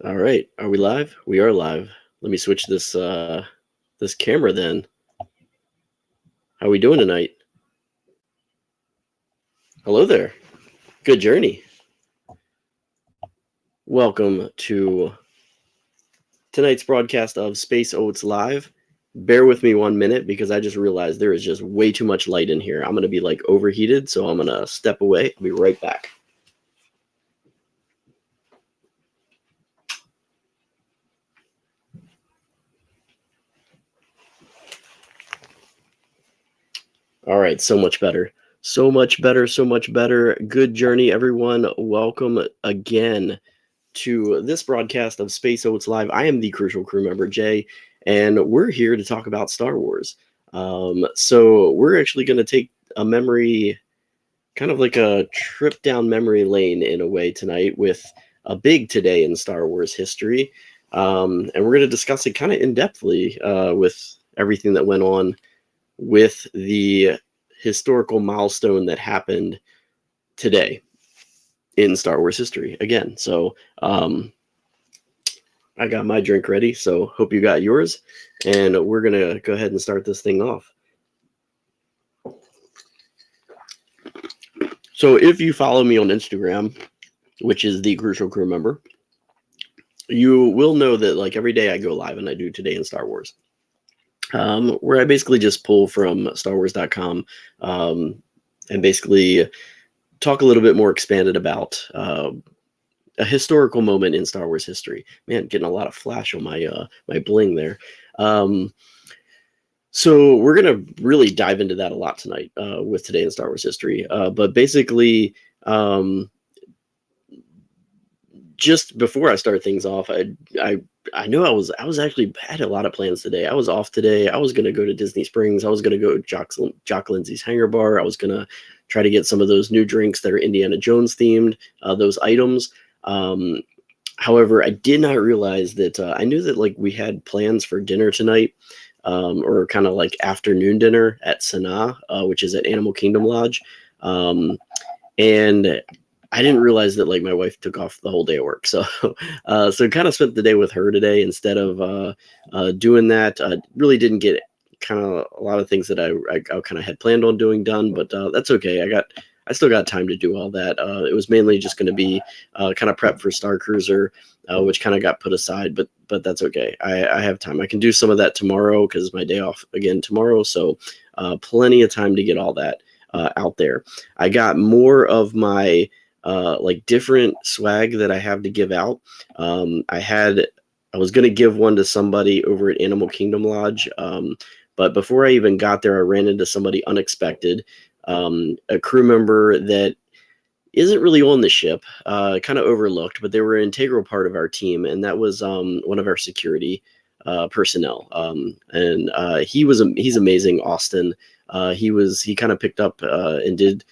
All right, are we live? We are live. Let me switch this camera then. How we doing tonight? Hello there. Good journey. Welcome to tonight's broadcast of Space Oats Live. Bear with me 1 minute because I just realized there is just way too much light in here. I'm going to be like overheated, so I'm going to step away. I'll be right back. All right, so much better. So much better, so much better. Good journey, everyone. Welcome again to this broadcast of Space Oats Live. I am the Crucial Crew member, Jay, and we're here to talk about Star Wars. So we're actually going to take a memory, kind of like a trip down memory lane in a way tonight with a big today in Star Wars history. And we're going to discuss it kind of in-depthly with everything that went on with the historical milestone that happened today in Star Wars history again. So I got my drink ready, so hope you got yours, and we're gonna go ahead and start this thing off. So if you follow me on Instagram, which is the Crucial Crew member, you will know that like every day I go live and I do Today in Star Wars, where I basically just pull from StarWars.com and basically talk a little bit more expanded about a historical moment in Star Wars history. Man, getting a lot of flash on my my bling there. So we're gonna really dive into that a lot tonight with Today in Star Wars history. But basically, just before I start things off, I know I was actually had a lot of plans today. I was off today. I was gonna go to Disney Springs. I was gonna go to Jock Lindsay's Hangar Bar. I was gonna try to get some of those new drinks that are Indiana Jones themed, those items. However, I did not realize that I knew that like we had plans for dinner tonight, or kind of like afternoon dinner at Sanaa, which is at Animal Kingdom Lodge. And I didn't realize that like my wife took off the whole day of work. So so kind of spent the day with her today instead of doing that. Really didn't get kind of a lot of things that I kind of had planned on doing done, but that's okay. I still got time to do all that. It was mainly just going to be kind of prep for Star Cruiser, which kind of got put aside, but that's okay. I have time. I can do some of that tomorrow because my day off again tomorrow. So plenty of time to get all that out there. I got more of my like different swag that I have to give out. I was going to give one to somebody over at Animal Kingdom Lodge, but before I even got there, I ran into somebody unexpected. A crew member that isn't really on the ship, kind of overlooked, but they were an integral part of our team, and that was one of our security personnel. And he's amazing, Austin. He kind of picked up and did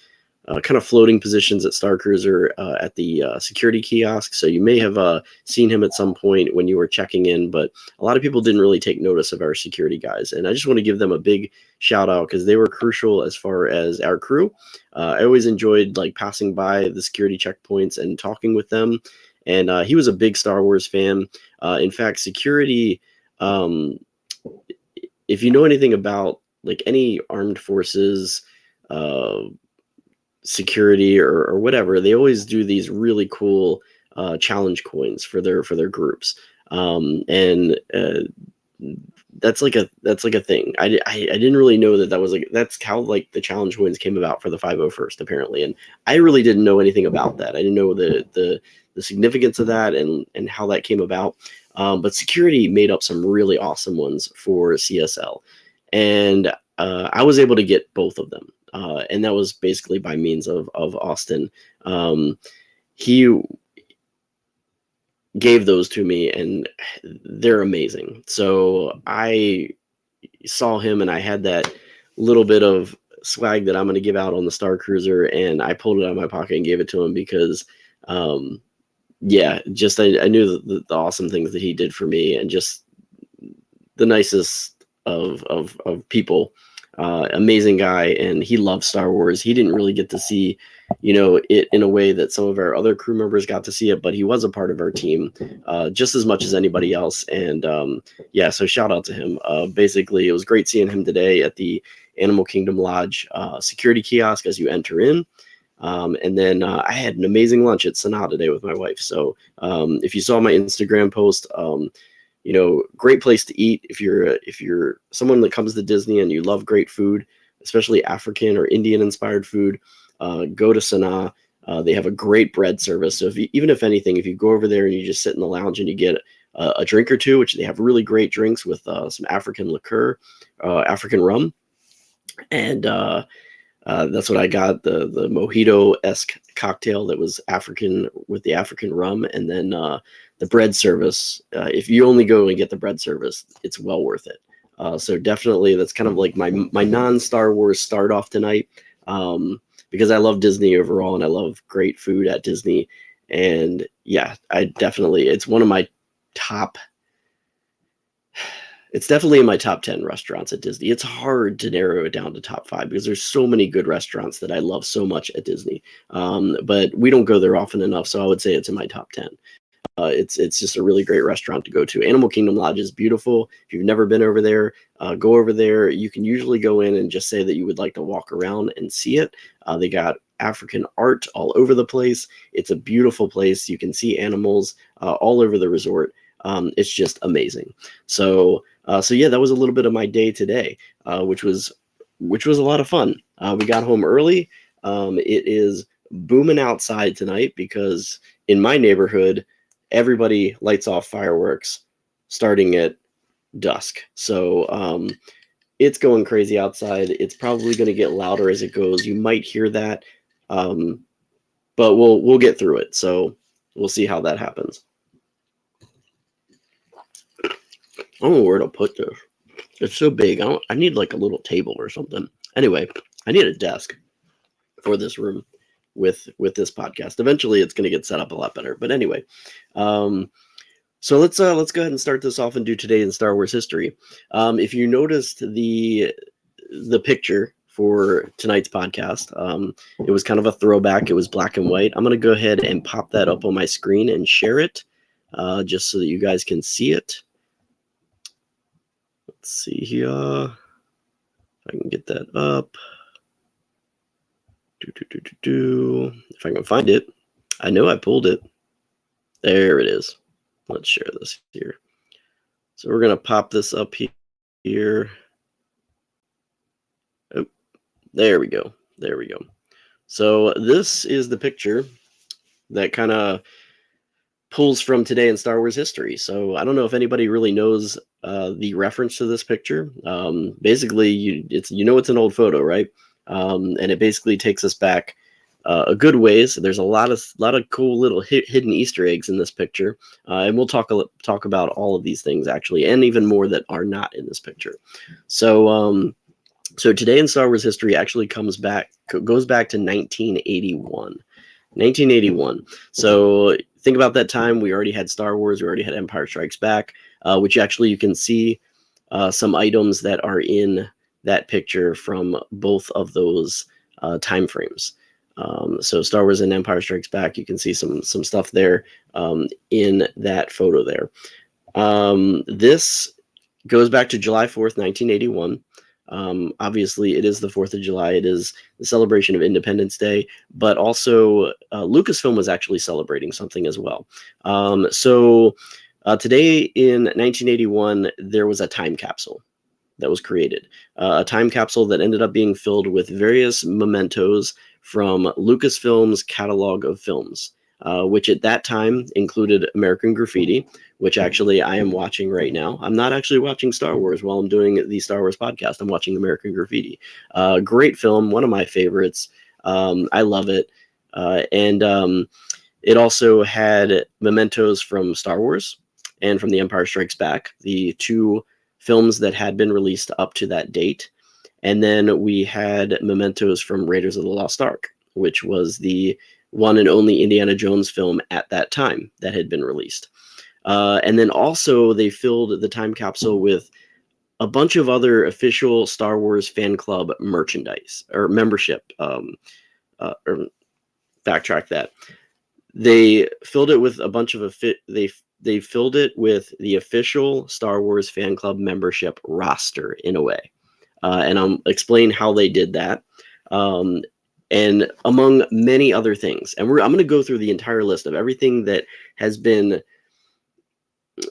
kind of floating positions at Star Cruiser at the security kiosk. So you may have seen him at some point when you were checking in, but a lot of people didn't really take notice of our security guys. And I just want to give them a big shout out because they were crucial as far as our crew. I always enjoyed like passing by the security checkpoints and talking with them. And he was a big Star Wars fan. In fact, security, if you know anything about like any armed forces, security or whatever, they always do these really cool challenge coins for their groups, and that's like a thing. I didn't really know that was like that's how like the challenge coins came about for the 501st apparently, and I really didn't know anything about that. I didn't know the significance of that and how that came about, but security made up some really awesome ones for CSL, and I was able to get both of them. And that was basically by means of Austin. He gave those to me, and they're amazing. So I saw him, and I had that little bit of swag that I'm going to give out on the Star Cruiser, and I pulled it out of my pocket and gave it to him because, yeah, just I knew the awesome things that he did for me, and just the nicest of people. Amazing guy, and he loves Star Wars. He didn't really get to see, it in a way that some of our other crew members got to see it, but he was a part of our team just as much as anybody else. And yeah, so shout out to him. Basically, it was great seeing him today at the Animal Kingdom Lodge security kiosk as you enter in. And then I had an amazing lunch at Sanaa today with my wife. So if you saw my Instagram post, great place to eat if you're someone that comes to Disney and you love great food, especially African or Indian inspired food. Go to Sanaa. They have a great bread service. So even if anything, if you go over there and you just sit in the lounge and you get a drink or two, which they have really great drinks with some African liqueur, African rum, and that's what I got, the mojito-esque cocktail that was African with the African rum, and then the bread service. If you only go and get the bread service, it's well worth it. So definitely, that's kind of like my non-Star Wars start off tonight, because I love Disney overall and I love great food at Disney. And yeah, it's one of my top. It's definitely in my top 10 restaurants at Disney. It's hard to narrow it down to top 5 because there's so many good restaurants that I love so much at Disney. But we don't go there often enough, so I would say it's in my top 10. It's just a really great restaurant to go to. Animal Kingdom Lodge is beautiful. If you've never been over there, go over there. You can usually go in and just say that you would like to walk around and see it. They got African art all over the place. It's a beautiful place. You can see animals all over the resort. It's just amazing. So yeah, that was a little bit of my day today, which was a lot of fun. We got home early. It is booming outside tonight because in my neighborhood, everybody lights off fireworks starting at dusk. So it's going crazy outside. It's probably going to get louder as it goes. You might hear that, but we'll get through it. So we'll see how that happens. I don't know where to put this. It's so big. I need like a little table or something. Anyway, I need a desk for this room with this podcast. Eventually, it's going to get set up a lot better. But anyway, so let's go ahead and start this off and do today in Star Wars history. If you noticed the picture for tonight's podcast, it was kind of a throwback. It was black and white. I'm going to go ahead and pop that up on my screen and share it, just so that you guys can see it. Let's see here if I can get that up. If I can find it. I know I pulled it. There it is. Let's share this here. So we're going to pop this up here. Oh, there we go. There we go. So this is the picture that kind of pulls from today in Star Wars history. So I don't know if anybody really knows the reference to this picture. Basically, it's an old photo, right? And it basically takes us back a good ways. There's a lot of cool little hidden Easter eggs in this picture, and we'll talk about all of these things actually, and even more that are not in this picture. So today in Star Wars history actually goes back to 1981. 1981. So think about that time. We already had Star Wars. We already had Empire Strikes Back, which actually you can see some items that are in that picture from both of those time frames. So Star Wars and Empire Strikes Back, you can see some stuff there in that photo there. This goes back to July 4th, 1981. Obviously, it is the 4th of July. It is the celebration of Independence Day, but also Lucasfilm was actually celebrating something as well. So today in 1981, there was a time capsule that was created, a time capsule that ended up being filled with various mementos from Lucasfilm's catalog of films, which at that time included American Graffiti, which actually I am watching right now. I'm not actually watching Star Wars while I'm doing the Star Wars podcast. I'm watching American Graffiti. Great film, one of my favorites. I love it. And it also had mementos from Star Wars and from The Empire Strikes Back, the two films that had been released up to that date. And then we had mementos from Raiders of the Lost Ark, which was the one and only Indiana Jones film at that time that had been released. And then also they filled the time capsule with a bunch of other official Star Wars fan club merchandise or membership. Or backtrack that. They filled it with a bunch of they filled it with the official Star Wars fan club membership roster in a way, and I'll explain how they did that, and among many other things. And I'm going to go through the entire list of everything that has been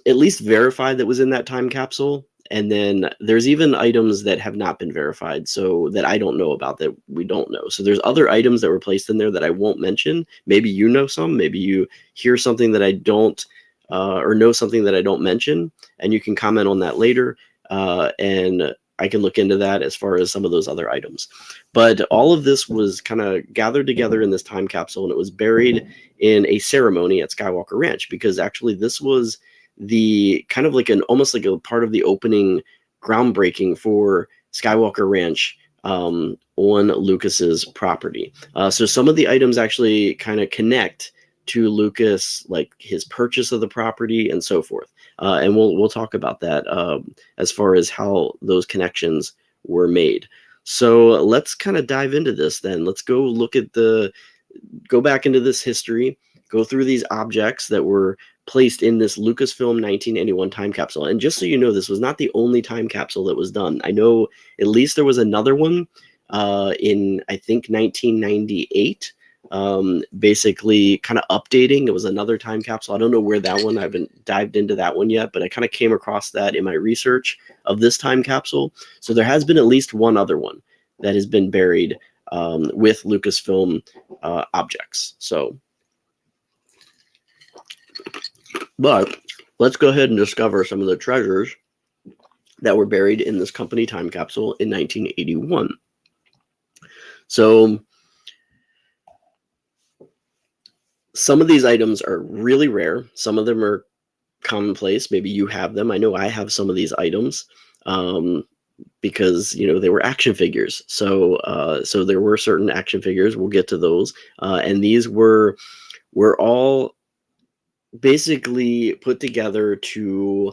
at least verified that was in that time capsule. And then there's even items that have not been verified, so that I don't know about, that we don't know. So there's other items that were placed in there that I won't mention. Maybe you know some, maybe you hear something that I don't, or know something that I don't mention, and you can comment on that later. And I can look into that as far as some of those other items. But all of this was kind of gathered together in this time capsule, and it was buried in a ceremony at Skywalker Ranch, because actually this was the kind of like almost like a part of the opening groundbreaking for Skywalker Ranch on Lucas's property. So some of the items actually kind of connect to Lucas, like his purchase of the property and so forth. And we'll talk about that as far as how those connections were made. So let's kind of dive into this then. Let's go back into this history, go through these objects that were placed in this Lucasfilm 1981 time capsule. And just so you know, this was not the only time capsule that was done. I know at least there was another one in, I think, 1998, basically kind of updating. It was another time capsule. I don't know where that one, I haven't dived into that one yet, but I kind of came across that in my research of this time capsule. So there has been at least one other one that has been buried with Lucasfilm objects. But let's go ahead and discover some of the treasures that were buried in this company time capsule in 1981. So some of these items are really rare. Some of them are commonplace. Maybe you have them. I know I have some of these items because, they were action figures. So there were certain action figures. We'll get to those. And these were all basically put together to,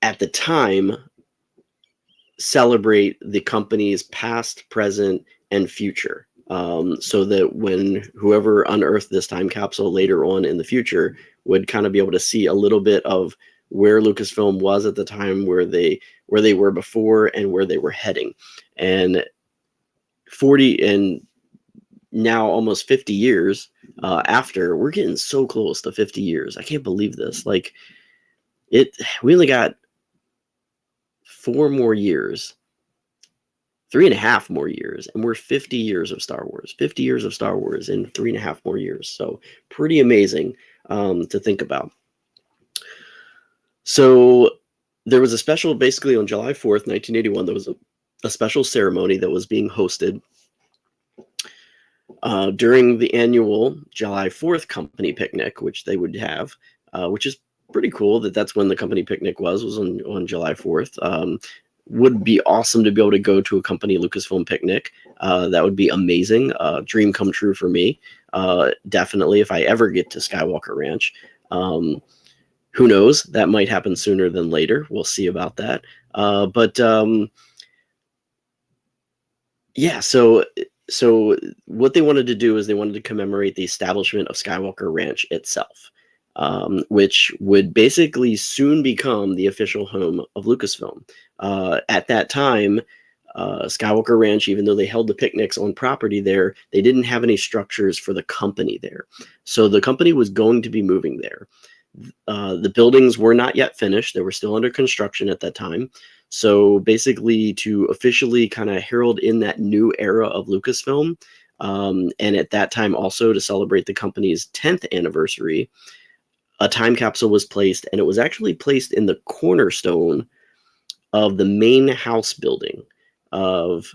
at the time, celebrate the company's past, present, and future. So that when whoever unearthed this time capsule later on in the future would kind of be able to see a little bit of where Lucasfilm was at the time, where they were before, and where they were heading. And 40 and now almost 50 years after, we're getting so close to 50 years. I can't believe this. Like, we only got 4 more years, 3.5 more years, and we're 50 years of Star Wars. 50 years of Star Wars in 3.5 more years. So pretty amazing to think about. So there was a special, basically on July 4th, 1981, there was a special ceremony that was being hosted during the annual July 4th company picnic, which they would have, which is pretty cool that's when the company picnic was on July 4th. Would be awesome to be able to go to a company Lucasfilm picnic. That would be amazing. Dream come true for me. Definitely, if I ever get to Skywalker Ranch. Who knows? That might happen sooner than later. We'll see about that. Yeah, so what they wanted to do is they wanted to commemorate the establishment of Skywalker Ranch itself, which would basically soon become the official home of Lucasfilm. At that time, Skywalker Ranch, even though they held the picnics on property there, they didn't have any structures for the company there. So the company was going to be moving there. The buildings were not yet finished. They were still under construction at that time. So basically, to officially kind of herald in that new era of Lucasfilm, and at that time also to celebrate the company's 10th anniversary, a time capsule was placed, and it was actually placed in the cornerstone of the main house building of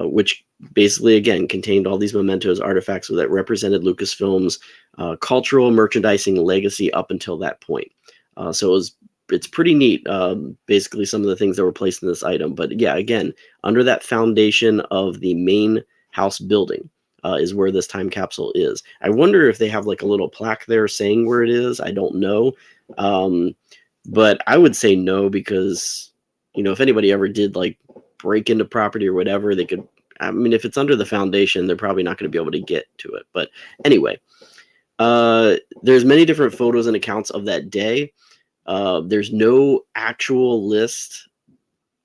which basically, again, contained all these mementos, artifacts that represented Lucasfilm's cultural merchandising legacy up until that point. So it's pretty neat, basically, some of the things that were placed in this item. But yeah, again, under that foundation of the main house building is where this time capsule is. I wonder if they have like a little plaque there saying where it is. I don't know. But I would say no, because, if anybody ever did like break into property or whatever, they could, I mean, if it's under the foundation, they're probably not going to be able to get to it. But anyway, there's many different photos and accounts of that day. There's no actual list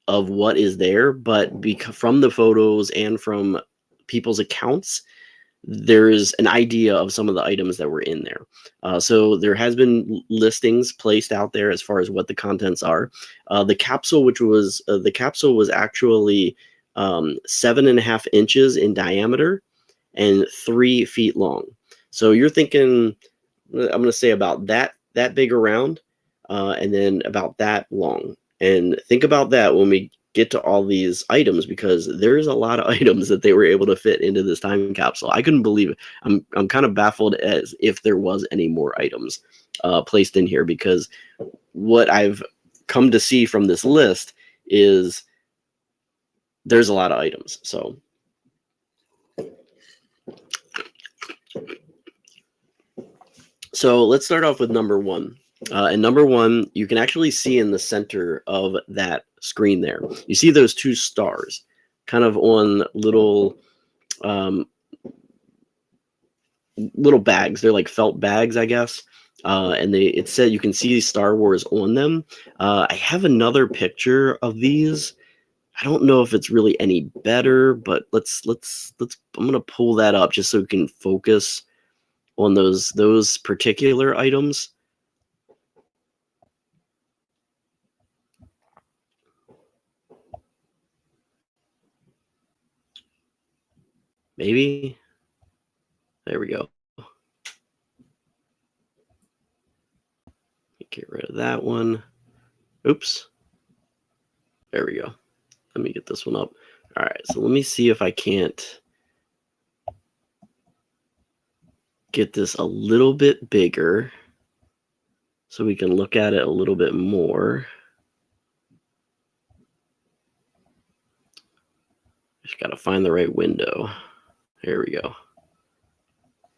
of what is there, but from the photos and from people's accounts, there's an idea of some of the items that were in there. So there has been listings placed out there as far as what the contents are. The capsule was actually 7.5 inches in diameter and 3 feet long. So you're thinking, I'm going to say about that big around, and then about that long. And think about that when we get to all these items, because there's a lot of items that they were able to fit into this time capsule. I couldn't believe it. I'm kind of baffled as if there was any more items placed in here, because what I've come to see from this list is there's a lot of items. So let's start off with number one. And number one, you can actually see in the center of that screen there, you see those 2 stars kind of on little bags. They're like felt bags, I guess. And it said you can see Star Wars on them. I have another picture of these. I don't know if it's really any better, but let's I'm gonna pull that up just so we can focus on those particular items. Maybe. There we go. Get rid of that one. Oops. There we go. Let me get this one up. All right, so let me see if I can't get this a little bit bigger so we can look at it a little bit more. Just got to find the right window. There we go.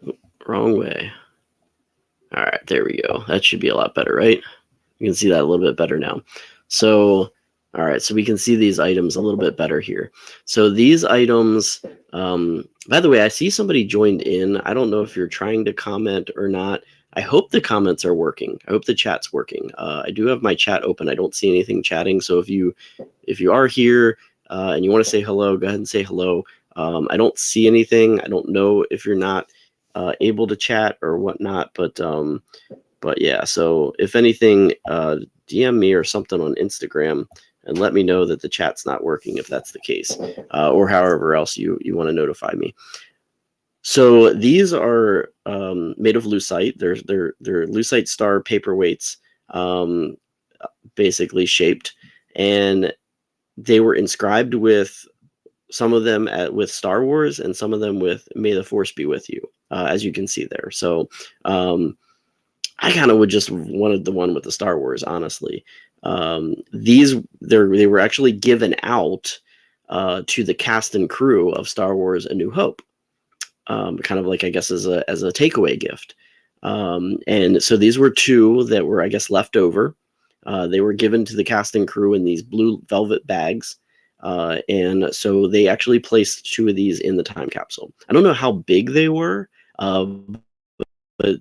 Oh, wrong way. All right, there we go. That should be a lot better, right? You can see that a little bit better now. So, all right, so we can see these items a little bit better here. So these items, by the way, I see somebody joined in. I don't know if you're trying to comment or not. I hope the comments are working. I hope the chat's working. I do have my chat open. I don't see anything chatting. So if you are here and you want to say hello, go ahead and say hello. I don't see anything. I don't know if you're not able to chat or whatnot, but yeah. So if anything, DM me or something on Instagram and let me know that the chat's not working if that's the case, or however else you want to notify me. So these are made of lucite. They're lucite star paperweights, basically shaped, and they were inscribed with some of them with Star Wars and some of them with "May the Force be with you," as you can see there. So I kind of would just wanted the one with the Star Wars, honestly. They were actually given out to the cast and crew of Star Wars: A New Hope. Kind of like, I guess, as a takeaway gift. And so these were 2 that were, I guess, left over. They were given to the cast and crew in these blue velvet bags. And so they actually placed 2 of these in the time capsule. I don't know how big they were, but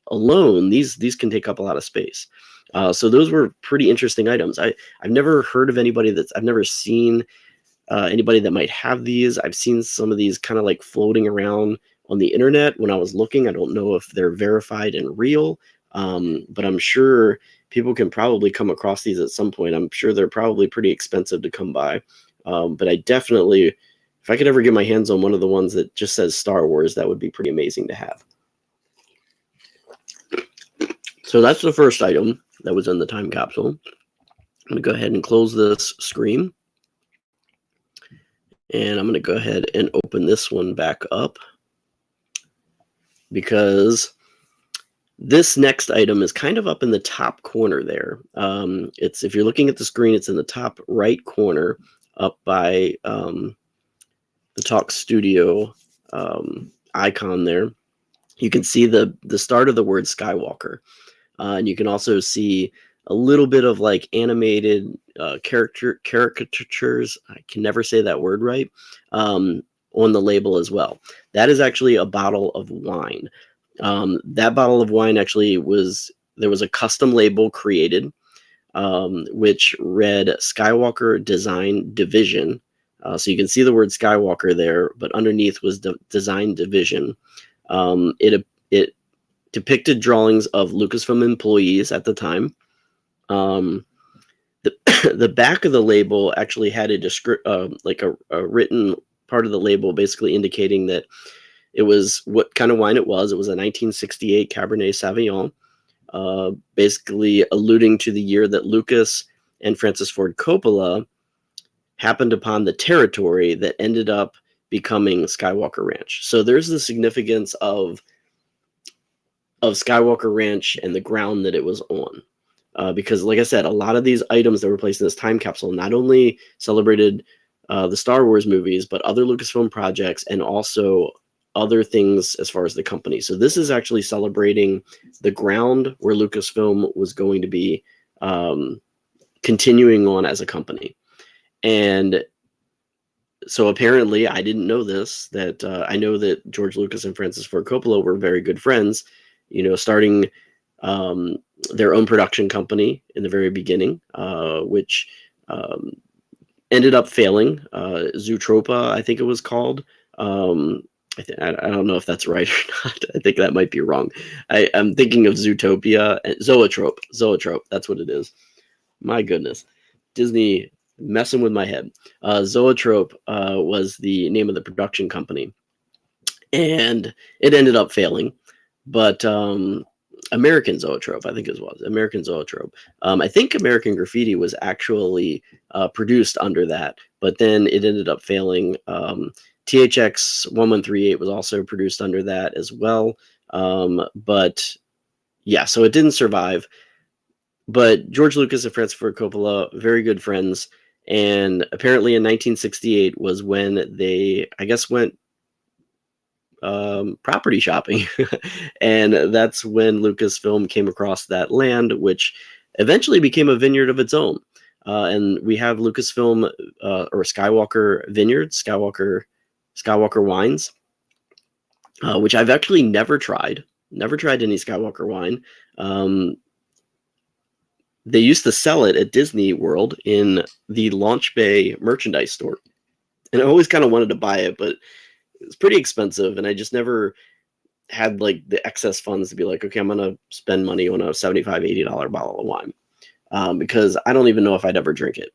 alone, these can take up a lot of space. So those were pretty interesting items. I've never heard of anybody I've never seen anybody that might have these. I've seen some of these kind of like floating around on the internet when I was looking. I don't know if they're verified and real, but I'm sure people can probably come across these at some point. I'm sure they're probably pretty expensive to come by. But I definitely, if I could ever get my hands on one of the ones that just says Star Wars, that would be pretty amazing to have. So that's the first item that was in the time capsule. I'm going to go ahead and close this screen. And I'm going to go ahead and open this one back up, because this next item is kind of up in the top corner there. If you're looking at the screen, it's in the top right corner up by the Talk Studio icon there. You can see the start of the word Skywalker. And you can also see a little bit of like animated caricatures. I can never say that word right. On the label as well. That is actually a bottle of wine. That bottle of wine actually there was a custom label created, which read Skywalker Design Division. So you can see the word Skywalker there, but underneath was Design Division. It depicted drawings of Lucasfilm employees at the time. The back of the label actually had a written part of the label basically indicating that it was what kind of wine it was. It was a 1968 Cabernet Sauvignon, basically alluding to the year that Lucas and Francis Ford Coppola happened upon the territory that ended up becoming Skywalker Ranch. So there's the significance of Skywalker Ranch and the ground that it was on. Because, like I said, a lot of these items that were placed in this time capsule not only celebrated the Star Wars movies, but other Lucasfilm projects and also other things as far as the company. So this is actually celebrating the ground where Lucasfilm was going to be continuing on as a company. And so apparently, I didn't know this, that I know that George Lucas and Francis Ford Coppola were very good friends, starting their own production company in the very beginning, which ended up failing. Zootropa, I think it was called. I don't know if that's right or not. I think that might be wrong. I'm thinking of Zootopia. Zoetrope. That's what it is. My goodness. Disney messing with my head. Zoetrope was the name of the production company. And it ended up failing. But American Zoetrope, I think it was. American Zoetrope. I think American Graffiti was actually produced under that. But then it ended up failing. THX 1138 was also produced under that as well. But yeah, so it didn't survive. But George Lucas and Francis Ford Coppola, very good friends. And apparently in 1968 was when they, I guess, went property shopping. And that's when Lucasfilm came across that land, which eventually became a vineyard of its own. And we have Lucasfilm or Skywalker Vineyards, Skywalker Wines, which I've actually never tried. Never tried any Skywalker wine. They used to sell it at Disney World in the Launch Bay merchandise store. And I always kind of wanted to buy it, but it was pretty expensive. And I just never had like the excess funds to be like, okay, I'm going to spend money on a $75, $80 bottle of wine. Because I don't even know if I'd ever drink it.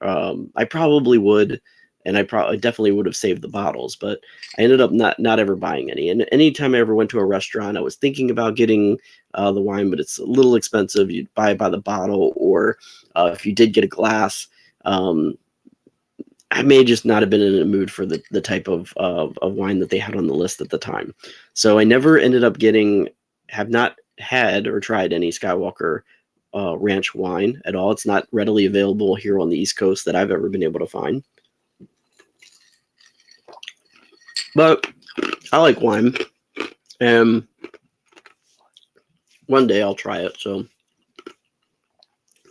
I probably would. And I definitely would have saved the bottles, but I ended up not ever buying any. And anytime I ever went to a restaurant, I was thinking about getting the wine, but it's a little expensive. You'd buy it by the bottle, or if you did get a glass, I may just not have been in a mood for the type of wine that they had on the list at the time. So I never ended up have not had or tried any Skywalker Ranch wine at all. It's not readily available here on the East Coast that I've ever been able to find. But I like wine, and one day I'll try it. So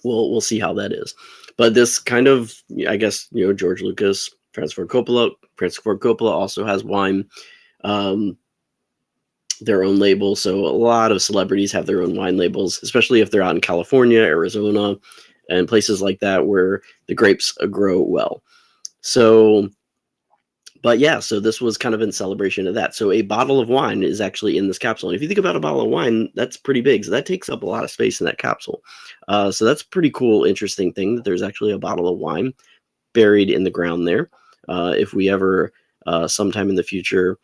we'll see how that is. But this kind of, I guess, George Lucas, Francis Ford Coppola also has wine, their own label. So a lot of celebrities have their own wine labels, especially if they're out in California, Arizona, and places like that where the grapes grow well. So. But yeah, so this was kind of in celebration of that. So a bottle of wine is actually in this capsule. And if you think about a bottle of wine, that's pretty big. So that takes up a lot of space in that capsule. So that's a pretty cool, interesting thing that there's actually a bottle of wine buried in the ground there. If we ever, sometime in the future,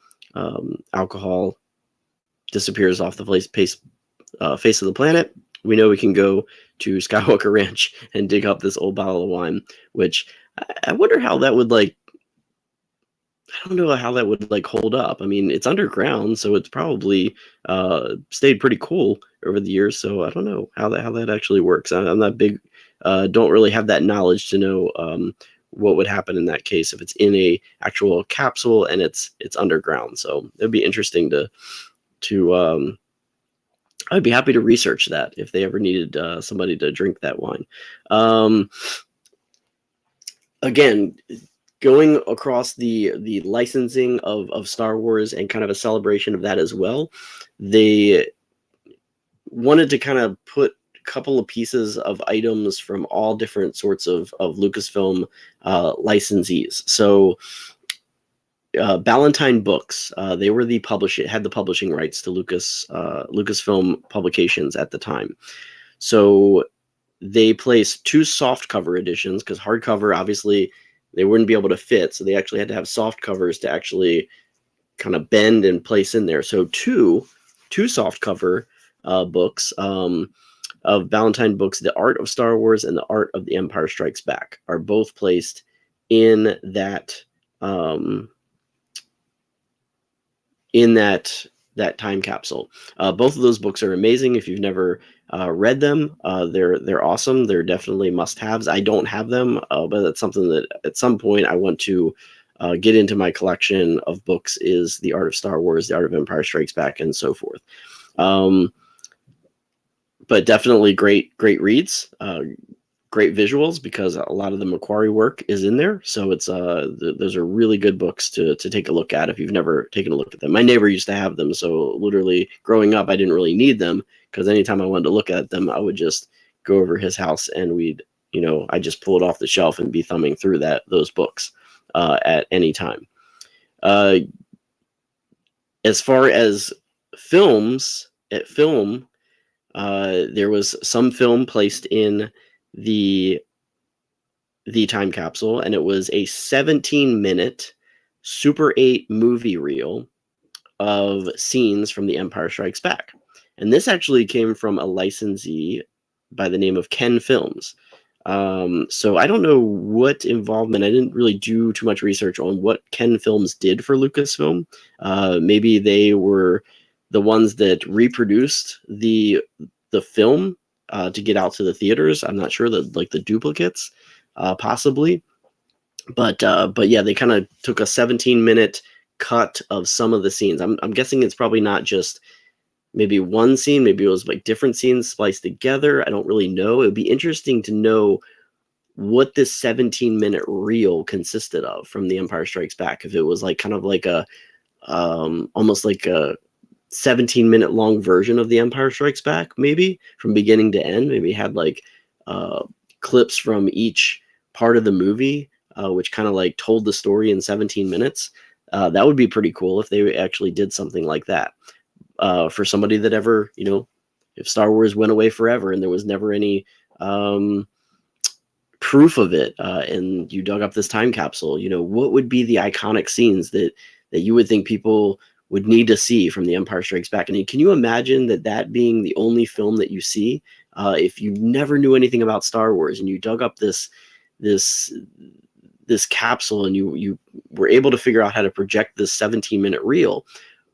alcohol disappears off the face of the planet, we know we can go to Skywalker Ranch and dig up this old bottle of wine, which I wonder how that would I don't know how that would hold up. I mean, it's underground, so it's probably stayed pretty cool over the years. So I don't know how that actually works. I'm not big, don't really have that knowledge to know what would happen in that case if it's in a actual capsule and it's underground. So it'd be interesting to I'd be happy to research that if they ever needed somebody to drink that wine. Again, going across the licensing of Star Wars and kind of a celebration of that as well, they wanted to kind of put a couple of pieces of items from all different sorts of Lucasfilm licensees. So Ballantine Books, they were had the publishing rights to Lucasfilm Publications at the time. So they placed 2 soft cover editions, because hardcover, obviously, they wouldn't be able to fit. So they actually had to have soft covers to actually kind of bend and place in there. So two soft cover books of Ballantine Books, The Art of Star Wars and The Art of The Empire Strikes Back, are both placed in that time capsule. Both of those books are amazing. If you've never read them, they're awesome. They're definitely must-haves. I don't have them, but that's something that at some point I want to get into my collection of books, is The Art of Star Wars, The Art of Empire Strikes Back, and so forth. But definitely great reads. Great visuals, because a lot of the Macquarie work is in there. So it's those are really good books to take a look at if you've never taken a look at them. My neighbor used to have them, so literally growing up, I didn't really need them, because anytime I wanted to look at them, I would just go over his house and I just pull it off the shelf and be thumbing through those books at any time. As far as films, there was some film placed in the time capsule, and it was a 17-minute Super 8 movie reel of scenes from The Empire Strikes Back. And this actually came from a licensee by the name of Ken Films. So I don't know what involvement. I didn't really do too much research on what Ken Films did for Lucasfilm. Maybe they were the ones that reproduced the film to get out to the theaters. I'm not sure, the duplicates, possibly. But yeah, they kind of took a 17-minute cut of some of the scenes. I'm guessing it's probably not just maybe one scene. Maybe it was like different scenes spliced together. I don't really know. It would be interesting to know what this 17-minute reel consisted of from The Empire Strikes Back. If it was like kind of like a almost like a 17-minute long version of The Empire Strikes Back, maybe from beginning to end. Maybe had like clips from each part of the movie, which kind of like told the story in 17 minutes. That would be pretty cool if they actually did something like that. For somebody that ever, if Star Wars went away forever and there was never any proof of it, and you dug up this time capsule, what would be the iconic scenes that you would think people would need to see from The Empire Strikes Back? And can you imagine that being the only film that you see? If you never knew anything about Star Wars and you dug up this capsule and you were able to figure out how to project this 17-minute reel,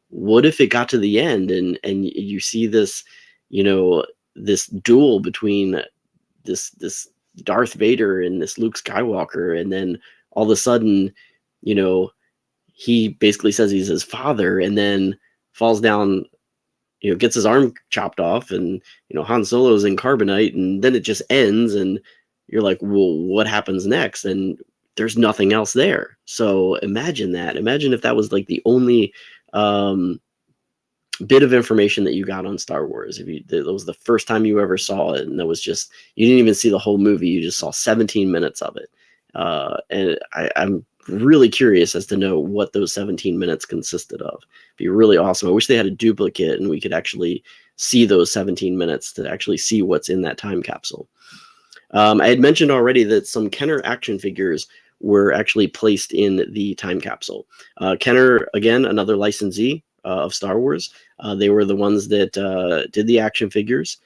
what if it got to the end and you see this, this duel between this Darth Vader and this Luke Skywalker, and then all of a sudden, he basically says he's his father, and then falls down, gets his arm chopped off, and Han Solo's in carbonite, and then it just ends, and you're like, well, what happens next? And there's nothing else there. So imagine that. Imagine if that was like the only bit of information that you got on Star Wars. That was the first time you ever saw it, and that was just, you didn't even see the whole movie. You just saw 17 minutes of it. And I'm really curious as to know what those 17 minutes consisted of. It'd be really awesome. I wish they had a duplicate and we could actually see those 17 minutes to actually see what's in that time capsule. I had mentioned already that some Kenner action figures were actually placed in the time capsule. Kenner, again, another licensee of Star Wars. They were the ones that did the action figures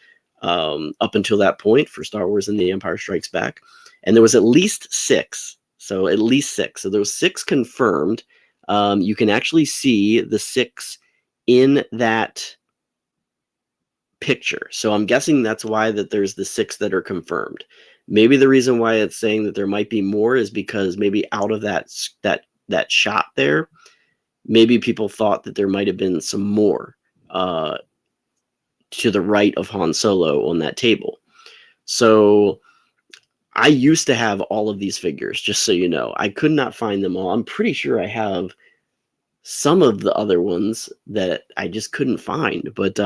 up until that point for Star Wars and The Empire Strikes Back. And there was at least 6. So at least 6. So there was 6 confirmed. You can actually see the 6 in that picture. So I'm guessing that's why that there's the 6 that are confirmed. Maybe the reason why it's saying that there might be more is because maybe out of that shot there, maybe people thought that there might have been some more to the right of Han Solo on that table. So I used to have all of these figures, just so you know. I could not find them all. I'm pretty sure I have some of the other ones that I just couldn't find, but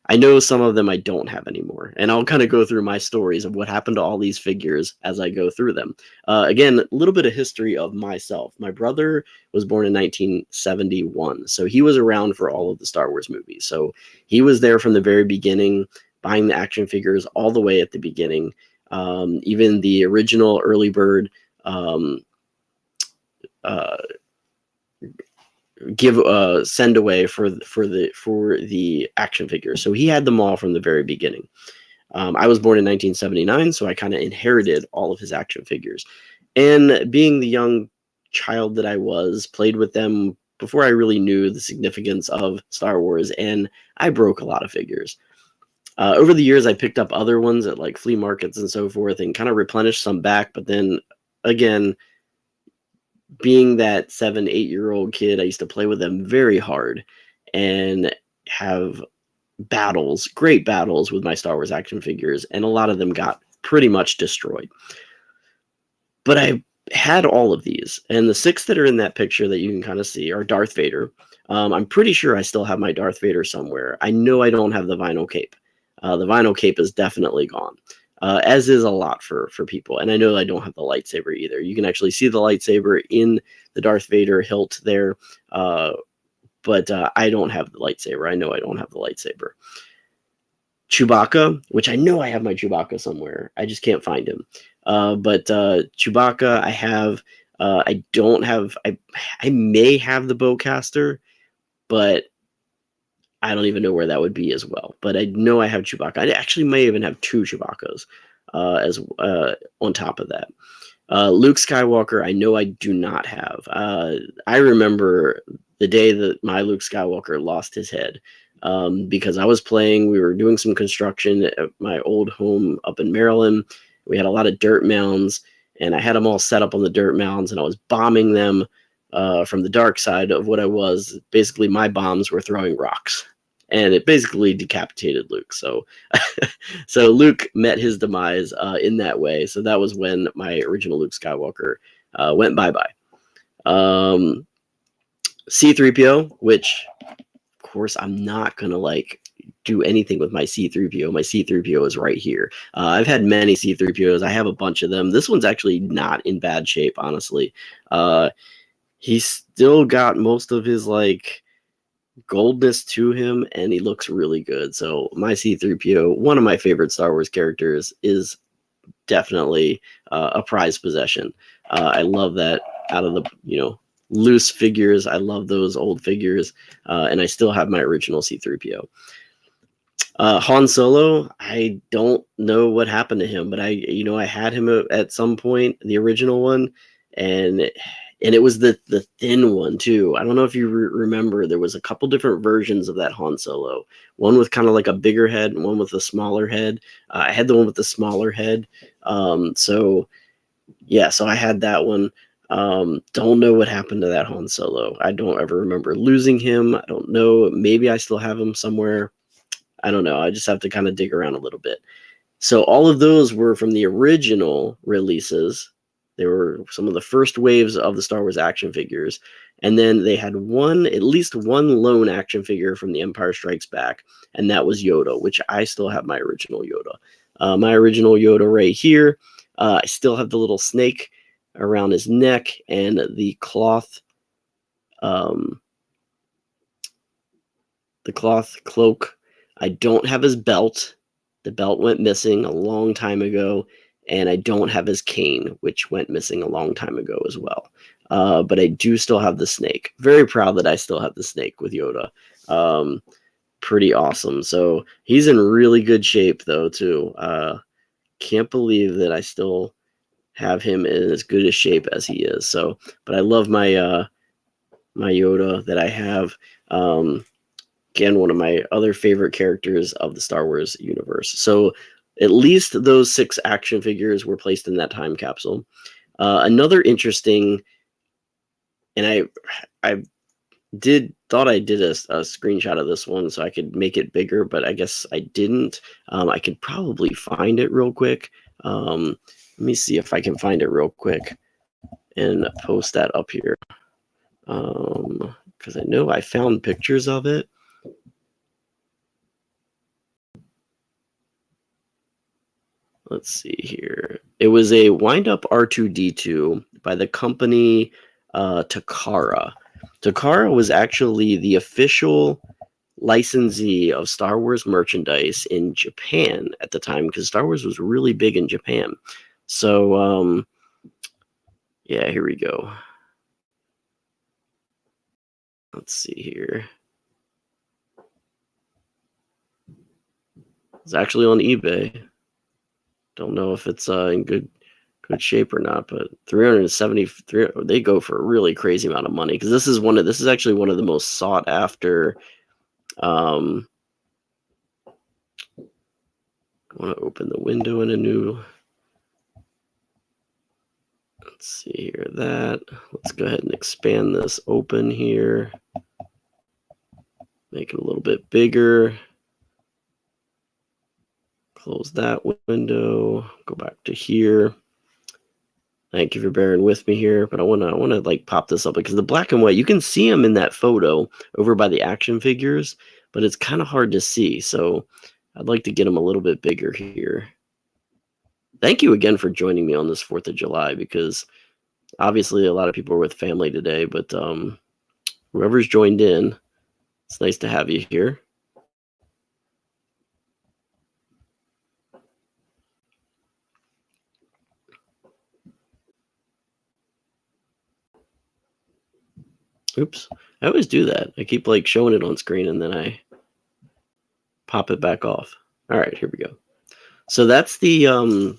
I know some of them I don't have anymore. And I'll kind of go through my stories of what happened to all these figures as I go through them. Again, a little bit of history of myself. My brother was born in 1971, so he was around for all of the Star Wars movies. So he was there from the very beginning, buying the action figures all the way at the beginning. Even the original early bird send away for the action figures. So he had them all from the very beginning. I was born in 1979, so I kind of inherited all of his action figures. And being the young child that I was, played with them before I really knew the significance of Star Wars, and I broke a lot of figures. Over the years, I picked up other ones at like flea markets and so forth and kind of replenished some back. But then again, being that 7-8-year-old kid, I used to play with them very hard and have battles, great battles with my Star Wars action figures. And a lot of them got pretty much destroyed. But I had all of these. And the 6 that are in that picture that you can kind of see are Darth Vader. I'm pretty sure I still have my Darth Vader somewhere. I know I don't have the vinyl cape. The vinyl cape is definitely gone, as is a lot for people. And I know I don't have the lightsaber either. You can actually see the lightsaber in the Darth Vader hilt there, but I don't have the lightsaber. I know I don't have the lightsaber. Chewbacca, which I know I have my Chewbacca somewhere. I just can't find him. But Chewbacca, I have. I don't have. I may have the bowcaster, but I don't even know where that would be as well. But I know I have Chewbacca. I actually may even have 2 Chewbaccas as on top of that. Luke Skywalker, I know I do not have. I remember the day that my Luke Skywalker lost his head because I was playing. We were doing some construction at my old home up in Maryland. We had a lot of dirt mounds, and I had them all set up on the dirt mounds, and I was bombing them from the dark side of what I was. Basically, my bombs were throwing rocks. And it basically decapitated Luke. So, so Luke met his demise in that way. So that was when my original Luke Skywalker went bye-bye. C-3PO, which, of course, I'm not going to, like, do anything with my C-3PO. My C-3PO is right here. I've had many C-3POs. I have a bunch of them. This one's actually not in bad shape, honestly. He's still got most of his, like, goldness to him, and he looks really good. So my C-3PO, one of my favorite Star Wars characters, is definitely a prized possession. I love that out of the loose figures. I love those old figures, and I still have my original C-3PO. Han Solo, I don't know what happened to him, but I had him at some point, the original one, and it was the thin one, too. I don't know if you remember, there was a couple different versions of that Han Solo. One with kind of like a bigger head and one with a smaller head. I had the one with the smaller head. So I had that one. Don't know what happened to that Han Solo. I don't ever remember losing him. I don't know. Maybe I still have him somewhere. I don't know. I just have to kind of dig around a little bit. So all of those were from the original releases. They were some of the first waves of the Star Wars action figures. And then they had at least one lone action figure from The Empire Strikes Back, and that was Yoda, which I still have my original Yoda. My original Yoda right here. I still have the little snake around his neck and the cloth cloak. I don't have his belt. The belt went missing a long time ago. And I don't have his cane, which went missing a long time ago as well. But I do still have the snake. Very proud that I still have the snake with Yoda. Pretty awesome. So he's in really good shape, though, too. Can't believe that I still have him in as good a shape as he is. So, but I love my my Yoda that I have. Again, one of my other favorite characters of the Star Wars universe. So at least those 6 action figures were placed in that time capsule. Another interesting, and I did thought I did a screenshot of this one so I could make it bigger, but I guess I didn't. I could probably find it real quick. Let me see if I can find it real quick and post that up here. Because I know I found pictures of it. Let's see here. It was a wind-up R2-D2 by the company Takara. Takara was actually the official licensee of Star Wars merchandise in Japan at the time, because Star Wars was really big in Japan. So, yeah, here we go. Let's see here. It's actually on eBay. Don't know if it's in good shape or not, but 373. They go for a really crazy amount of money, because this is actually one of the most sought after. I want to open the window in a new. Let's see here. Let's go ahead and expand this open here. Make it a little bit bigger. Close that window. Go back to here. Thank you for bearing with me here, but I want to like pop this up, because the black and white, you can see them in that photo over by the action figures, but it's kind of hard to see. So I'd like to get them a little bit bigger here. Thank you again for joining me on this 4th of July, because obviously a lot of people are with family today, but whoever's joined in, it's nice to have you here. Oops, I always do that. I keep like showing it on screen and then I pop it back off. All right, here we go. So that's the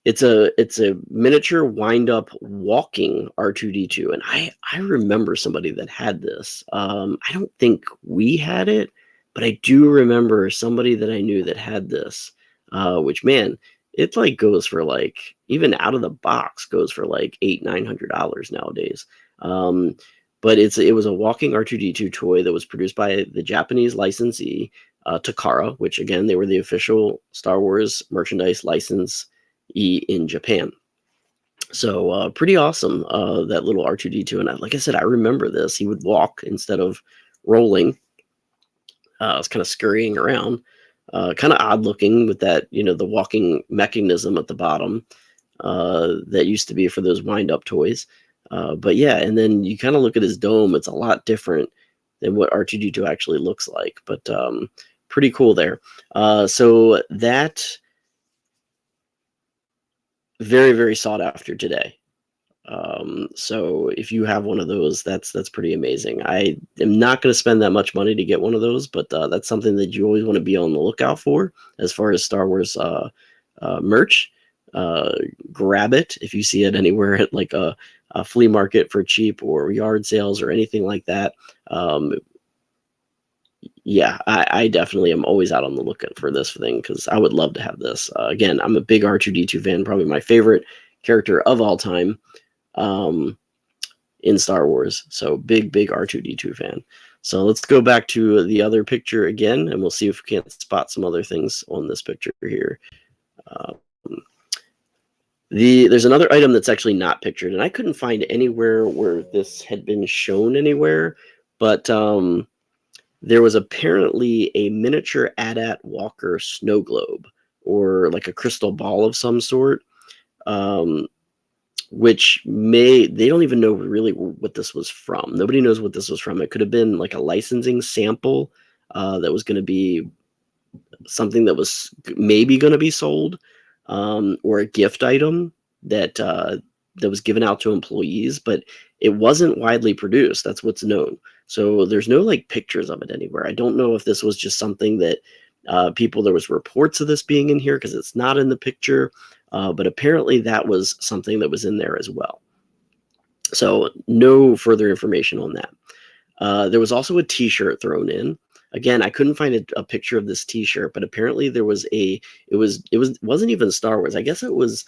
it's a miniature wind-up walking R2-D2, and I remember somebody that had this. I don't think we had it, but I do remember somebody that I knew that had this. Which, man, it like goes for like, even out of the box goes for like $800-900 nowadays. But it was a walking R2-D2 toy that was produced by the Japanese licensee Takara, which again, they were the official Star Wars merchandise licensee in Japan. So pretty awesome, that little R2-D2. And like I said, I remember this. He would walk instead of rolling. I was kind of scurrying around, kind of odd looking with that, the walking mechanism at the bottom that used to be for those wind-up toys. But yeah, and then you kind of look at his dome. It's a lot different than what R2-D2 actually looks like, but pretty cool there. So that very, very sought after today. So if you have one of those, that's pretty amazing. I am not going to spend that much money to get one of those, but that's something that you always want to be on the lookout for as far as Star Wars merch. Grab it if you see it anywhere at like a flea market for cheap, or yard sales or anything like that. Yeah, I definitely am always out on the lookout for this thing, because I would love to have this. Again, I'm a big R2-D2 fan, probably my favorite character of all time in Star Wars. So big R2-D2 fan. So let's go back to the other picture again, and we'll see if we can't spot some other things on this picture here. There's another item that's actually not pictured, and I couldn't find anywhere where this had been shown anywhere, but there was apparently a miniature AT-AT Walker snow globe, or like a crystal ball of some sort, which they don't even know really what this was from. Nobody knows what this was from. It could have been like a licensing sample that was going to be something that was maybe going to be sold, or a gift item that was given out to employees, but it wasn't widely produced. That's what's known. So there's no like pictures of it anywhere. I don't know if this was just something that there was reports of this being in here, because it's not in the picture, but apparently that was something that was in there as well. So no further information on that. There was also a t-shirt thrown in. Again, I couldn't find a picture of this t-shirt, but apparently there was it wasn't even Star Wars. I guess it was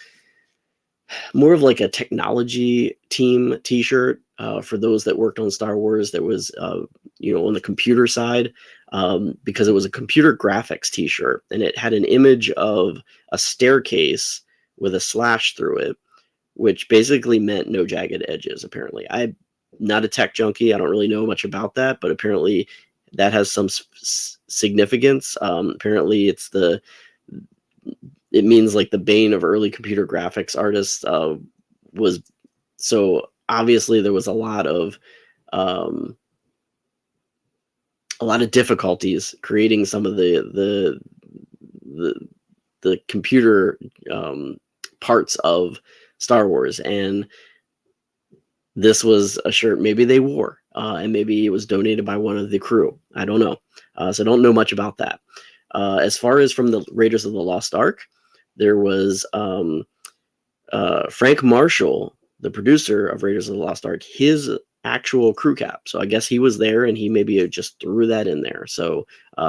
more of like a technology team T-shirt for those that worked on Star Wars. That was, on the computer side, because it was a computer graphics T-shirt, and it had an image of a staircase with a slash through it, which basically meant no jagged edges. Apparently, I'm not a tech junkie. I don't really know much about that, but apparently that has some significance. Apparently, it means like the bane of early computer graphics artists was. So obviously there was a lot of difficulties creating some of the computer parts of Star Wars, and this was a shirt maybe they wore, and maybe it was donated by one of the crew. I don't know, so I don't know much about that. As far as from the Raiders of the Lost Ark, there was Frank Marshall, the producer of Raiders of the Lost Ark, his actual crew cap. So I guess he was there, and he maybe just threw that in there. So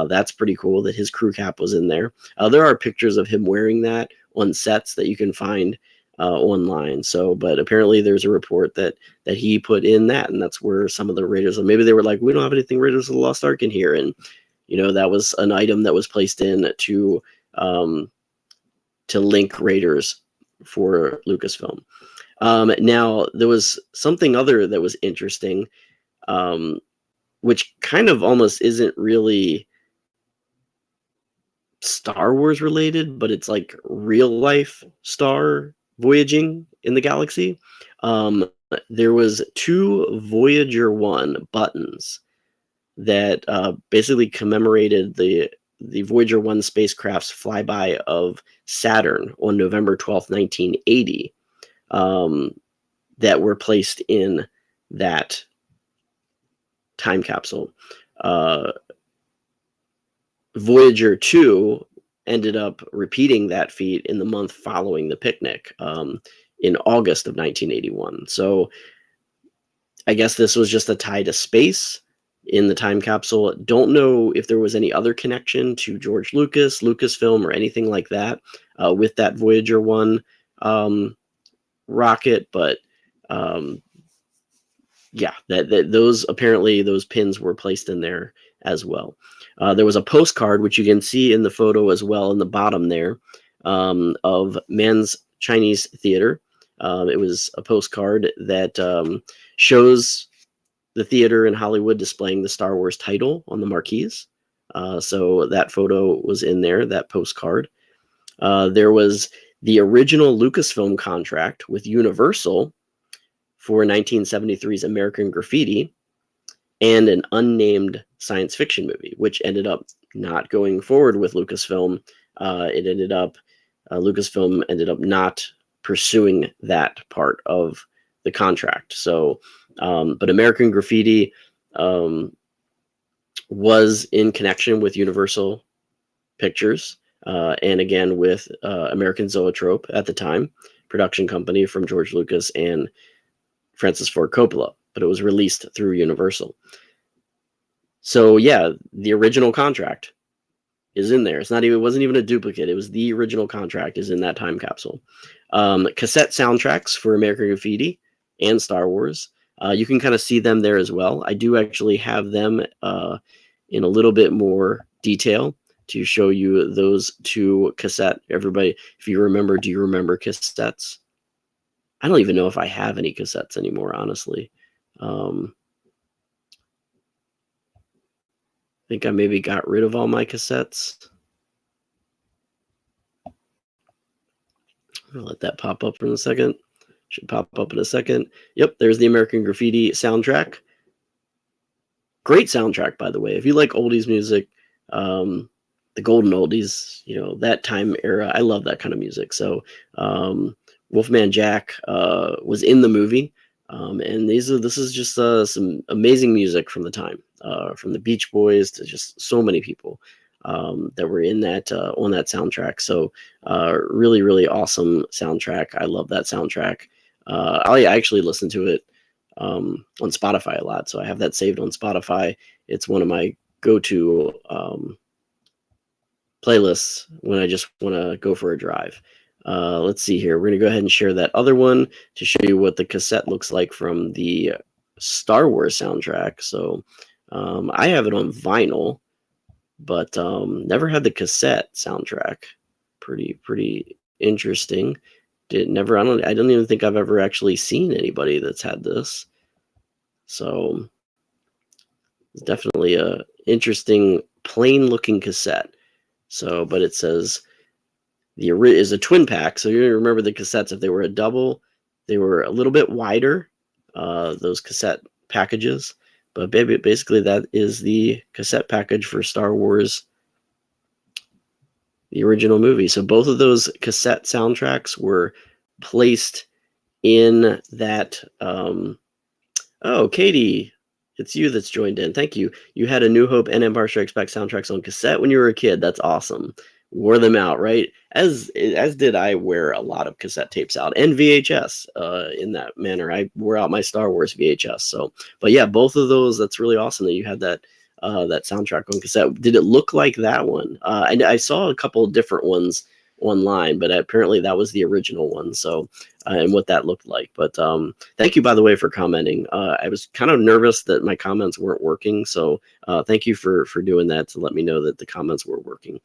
that's pretty cool that his crew cap was in there. There are pictures of him wearing that on sets that you can find online. So, but apparently there's a report that he put in that, and that's where some of the Raiders, maybe they were like, we don't have anything Raiders of the Lost Ark in here, and that was an item that was placed in to link Raiders for Lucasfilm. Now there was something other that was interesting, which kind of almost isn't really Star Wars related, but it's like real life star voyaging in the galaxy. There was 2 Voyager 1 buttons that basically commemorated the Voyager 1 spacecraft's flyby of Saturn on November 12th, 1980, that were placed in that time capsule. Voyager 2 ended up repeating that feat in the month following the picnic, in August of 1981. So I guess this was just a tie to space in the time capsule. Don't know if there was any other connection to George Lucas, Lucasfilm, or anything like that with that Voyager 1 rocket, but yeah, those pins were placed in there as well. There was a postcard, which you can see in the photo as well in the bottom there, of Mann's Chinese Theater. It was a postcard that shows the theater in Hollywood displaying the Star Wars title on the marquees. So that photo was in there, that postcard. There was the original Lucasfilm contract with Universal for 1973's American Graffiti, and an unnamed science fiction movie, which ended up not going forward with Lucasfilm. Lucasfilm ended up not pursuing that part of the contract. So, but American Graffiti was in connection with Universal Pictures, and again with American Zoetrope at the time, production company from George Lucas and Francis Ford Coppola, but it was released through Universal. So yeah, the original contract is in there. It wasn't even a duplicate. It was the original contract is in that time capsule. Cassette soundtracks for American Graffiti and Star Wars. You can kind of see them there as well. I do actually have them in a little bit more detail to show you those 2 cassette. Everybody, if you remember, do you remember cassettes? I don't even know if I have any cassettes anymore, honestly. I think I maybe got rid of all my cassettes. I'll let that pop up for a second. Should pop up in a second. Yep, there's the American Graffiti soundtrack. Great soundtrack, by the way. If you like oldies music, the golden oldies, that time era, I love that kind of music. So Wolfman Jack was in the movie, and this is just some amazing music from the time, from the Beach Boys to just so many people that were in that on that soundtrack. So really, really awesome soundtrack. I love that soundtrack. I actually listen to it on Spotify a lot, so I have that saved on Spotify. It's one of my go-to playlists when I just want to go for a drive. Let's see here. We're going to go ahead and share that other one to show you what the cassette looks like from the Star Wars soundtrack. So I have it on vinyl, but never had the cassette soundtrack. Pretty interesting. I don't even think I've ever actually seen anybody that's had this. So it's definitely a interesting plain looking cassette. So, but it says is a twin pack. So you remember the cassettes, if they were a double, they were a little bit wider, those cassette packages. But basically that is the cassette package for Star Wars, the original movie. So both of those cassette soundtracks were placed in that. Oh, Katie, it's you that's joined in. Thank you. You had A New Hope and Empire Strikes Back soundtracks on cassette when you were a kid. That's awesome. Wore them out, right? As did I wear a lot of cassette tapes out, and VHS in that manner. I wore out my Star Wars VHS. So, but yeah, both of those, that's really awesome that you had that that soundtrack on cassette. Did it look like that one? I saw a couple of different ones online, but apparently that was the original one. So, and what that looked like. But thank you, by the way, for commenting. I was kind of nervous that my comments weren't working. So thank you for doing that to let me know that the comments were working.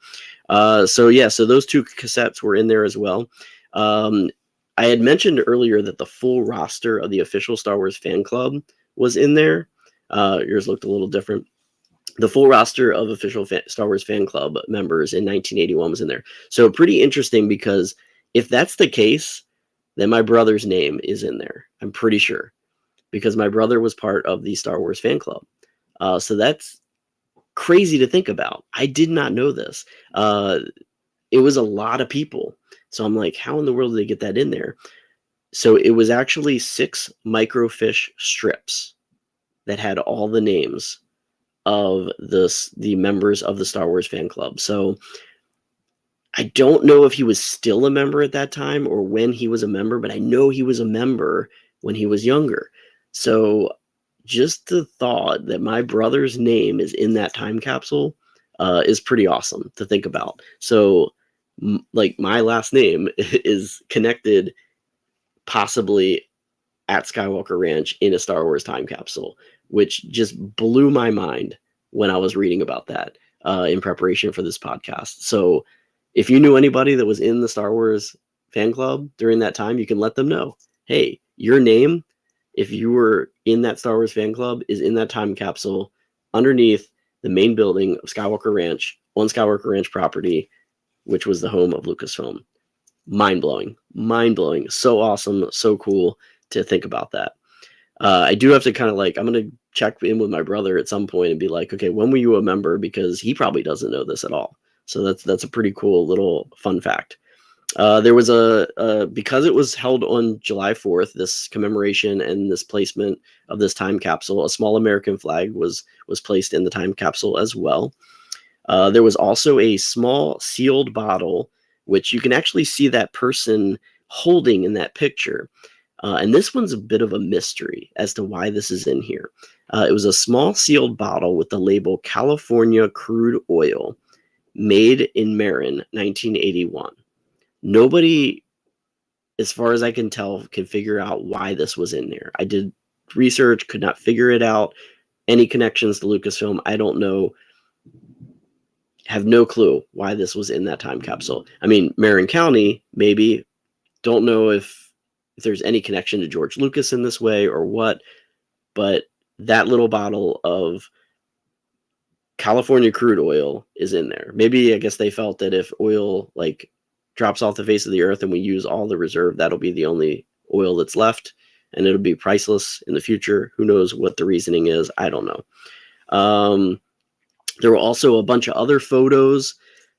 So yeah, so those two cassettes were in there as well. I had mentioned earlier that the full roster of the official Star Wars fan club was in there. Yours looked a little different. The full roster of official Star Wars fan club members in 1981 was in there. So pretty interesting, because if that's the case, then my brother's name is in there. I'm pretty sure, because my brother was part of the Star Wars fan club. So that's crazy to think about. I did not know this. It was a lot of people. So I'm like, how in the world did they get that in there? So it was actually 6 microfiche strips that had all the names of the members of the Star Wars fan club. So I don't know if he was still a member at that time or when he was a member, but I know he was a member when he was younger. So just the thought that my brother's name is in that time capsule is pretty awesome to think about. So like my last name is connected possibly at Skywalker Ranch in a Star Wars time capsule, which just blew my mind when I was reading about that in preparation for this podcast. So if you knew anybody that was in the Star Wars fan club during that time, you can let them know, hey, your name, if you were in that Star Wars fan club, is in that time capsule underneath the main building of Skywalker Ranch, on Skywalker Ranch property, which was the home of Lucasfilm. Mind-blowing. So awesome, so cool to think about that. I do have to kind of I'm going to check in with my brother at some point and be like, okay, when were you a member? Because he probably doesn't know this at all. So that's a pretty cool little fun fact. There was because it was held on July 4th, this commemoration and this placement of this time capsule, a small American flag was placed in the time capsule as well. There was also a small sealed bottle, which you can actually see that person holding in that picture. And this one's a bit of a mystery as to why this is in here. It was a small sealed bottle with the label California Crude Oil, made in Marin, 1981. Nobody, as far as I can tell, can figure out why this was in there. I did research, could not figure it out. Any connections to Lucasfilm, I don't know. Have no clue why this was in that time capsule. I mean, Marin County, maybe. Don't know if there's any connection to George Lucas in this way or what, but that little bottle of California crude oil is in there. Maybe I guess they felt that if oil drops off the face of the earth and we use all the reserve, that'll be the only oil that's left and it'll be priceless in the future. Who knows what the reasoning is? I don't know. There were also a bunch of other photos,